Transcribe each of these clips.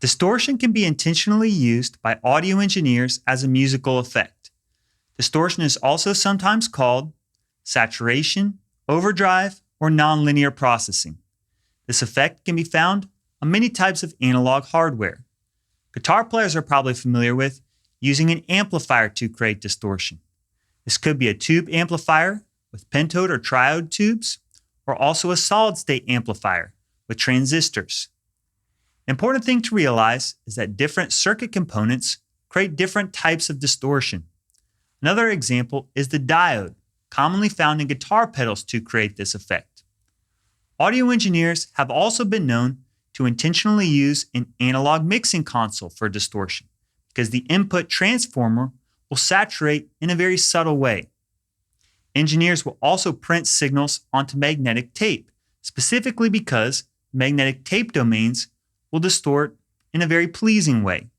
Distortion can be intentionally used by audio engineers as a musical effect. Distortion is also sometimes called saturation, overdrive, or nonlinear processing. This effect can be found on many types of analog hardware. Guitar players are probably familiar with using an amplifier to create distortion. This could be a tube amplifier with pentode or triode tubes, or also a solid-state amplifier with transistors. The important thing to realize is that different circuit components create different types of distortion. Another example is the diode, commonly found in guitar pedals to create this effect. Audio engineers have also been known to intentionally use an analog mixing console for distortion because the input transformer will saturate in a very subtle way. Engineers will also print signals onto magnetic tape, specifically because magnetic tape domains will distort in a very pleasing way.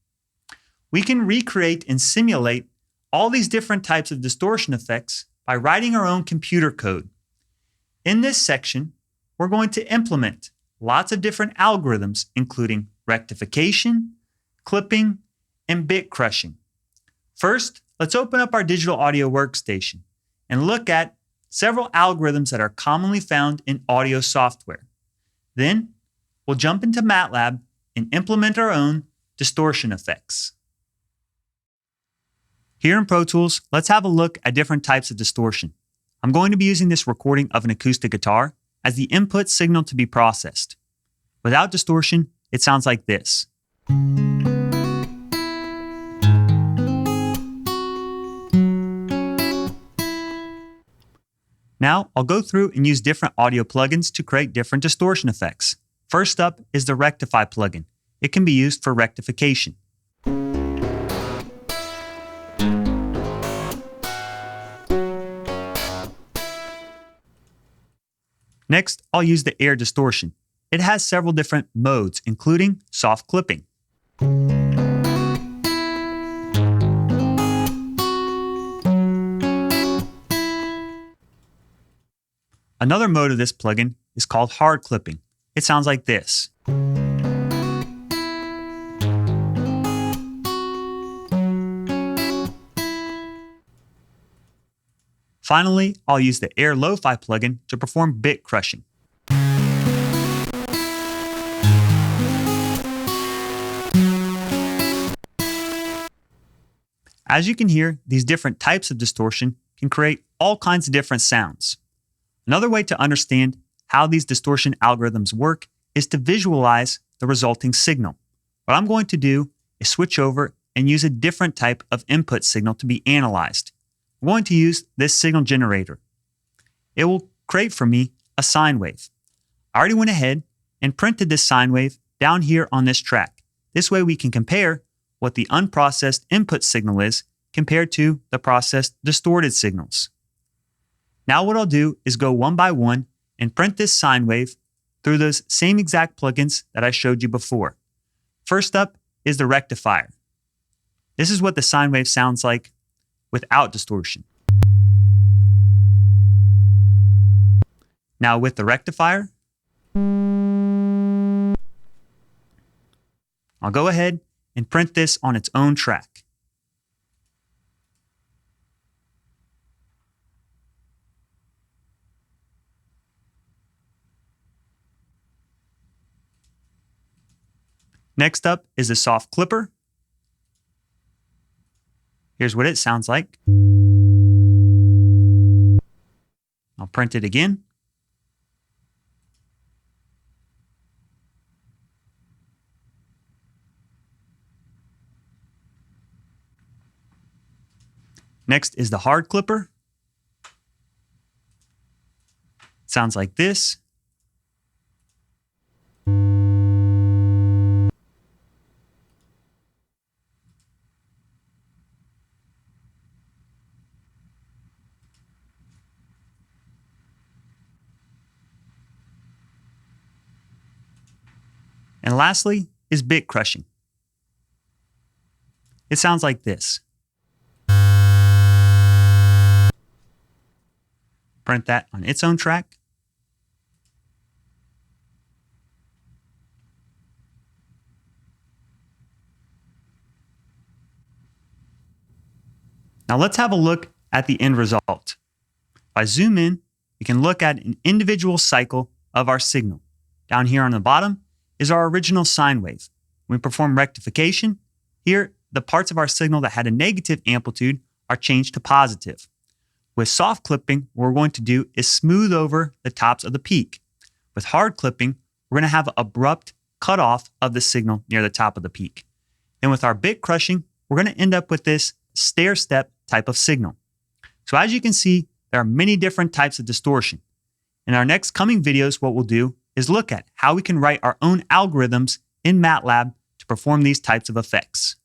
We can recreate and simulate all these different types of distortion effects by writing our own computer code. In this section, we're going to implement lots of different algorithms, including rectification, clipping, and bit crushing. First, let's open up our digital audio workstation and look at several algorithms that are commonly found in audio software. Then, we'll jump into MATLAB and implement our own distortion effects. Here in Pro Tools, let's have a look at different types of distortion. I'm going to be using this recording of an acoustic guitar as the input signal to be processed. Without distortion, it sounds like this. Now, I'll go through and use different audio plugins to create different distortion effects. First up is the Rectify plugin. It can be used for rectification. Next, I'll use the air distortion. It has several different modes, including soft clipping. Another mode of this plugin is called hard clipping. It sounds like this. Finally, I'll use the Air Lo-Fi plugin to perform bit crushing. As you can hear, these different types of distortion can create all kinds of different sounds. Another way to understand how these distortion algorithms work is to visualize the resulting signal. What I'm going to do is switch over and use a different type of input signal to be analyzed. I'm going to use this signal generator. It will create for me a sine wave. I already went ahead and printed this sine wave down here on this track. This way we can compare what the unprocessed input signal is compared to the processed distorted signals. Now what I'll do is go one by one and print this sine wave through those same exact plugins that I showed you before. First up is the Rectifier. This is what the sine wave sounds like without distortion. Now with the Rectifier, I'll go ahead and print this on its own track. Next up is the soft clipper. Here's what it sounds like. I'll print it again. Next is the hard clipper. It sounds like this. And lastly is bit crushing. It sounds like this. Print that on its own track. Now let's have a look at the end result. If I zoom in, we can look at an individual cycle of our signal. Down here on the bottom is our original sine wave. When we perform rectification, here the parts of our signal that had a negative amplitude are changed to positive. With soft clipping, what we're going to do is smooth over the tops of the peak. With hard clipping, we're going to have an abrupt cutoff of the signal near the top of the peak. And with our bit crushing, we're going to end up with this stair-step type of signal. So as you can see, there are many different types of distortion. In our next coming videos, what we'll do is look at how we can write our own algorithms in MATLAB to perform these types of effects.